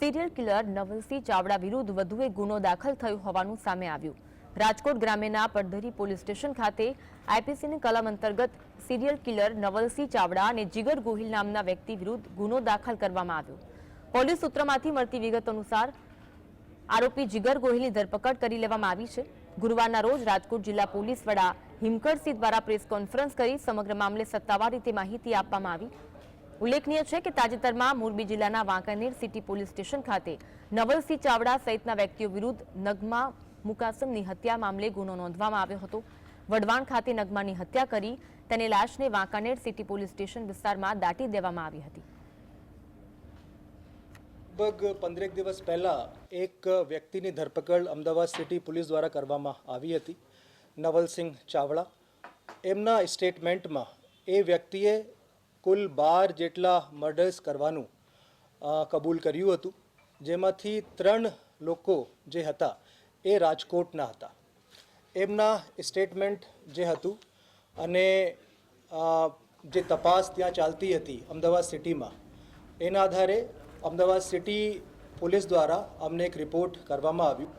Serial killer Navalsinh Chavda વિરુદ્ધ વધુ એક ગુનો દાખલ થયો હોવાનું સામે આવ્યું। રાજકોટ ગ્રામ્યના પડધરી પોલીસ સ્ટેશન ખાતે આઈપીસીની કલમ અંતર્ગત સિરિયલ કિલર નવલસિંહ ચાવડા અને જીગર ગોહિલ નામના વ્યક્તિ વિરુદ્ધ ગુનો દાખલ કરવામાં આવ્યો। પોલીસ સૂત્રોમાંથી મળતી વિગત અનુસાર આરોપી જીગર ગોહિલની ધરપકડ કરી લેવામાં આવી છે। ગુરુવારના રોજ રાજકોટ જિલ્લા પોલીસ વડા હિમકરસિંહ દ્વારા પ્રેસ કોન્ફરન્સ કરી સમગ્ર મામલે સત્તાવાર રીતે માહિતી આપવામાં આવી। ઉલ્લેખનીય છે કે તાજેતરમાં મોરબી જિલ્લાના વાંકાનેર સિટી પોલીસ સ્ટેશન ખાતે નવલસિંહ ચાવડા સહિતના વ્યક્તિઓ વિરુદ્ધ નગમા મુકાસમની હત્યા મામલે ગુનો નોંધવામાં આવ્યો હતો। વઢવાણ ખાતે નગમાની હત્યા કરી તેની લાશને વાંકાનેર સિટી પોલીસ સ્ટેશન વિસ્તારમાં દાટી દેવામાં આવી હતી। લગભગ 15 દિવસ પહેલા એક વ્યક્તિની ધરપકડ અમદાવાદ સિટી પોલીસ દ્વારા કરવામાં આવી હતી, નવલસિંહ ચાવડા। એમના સ્ટેટમેન્ટમાં એ વ્યક્તિએ કુલ 12 જેટલા મર્ડર્સ કરવાનું કબૂલ કર્યું હતું, જેમાંથી 3 લોકો જે હતા એ રાજકોટના હતા। એમના સ્ટેટમેન્ટ જે હતું અને જે તપાસ ત્યાં ચાલતી હતી અમદાવાદ સિટીમાં, એના આધારે અમદાવાદ સિટી પોલીસ દ્વારા અમને એક રિપોર્ટ કરવામાં આવ્યું।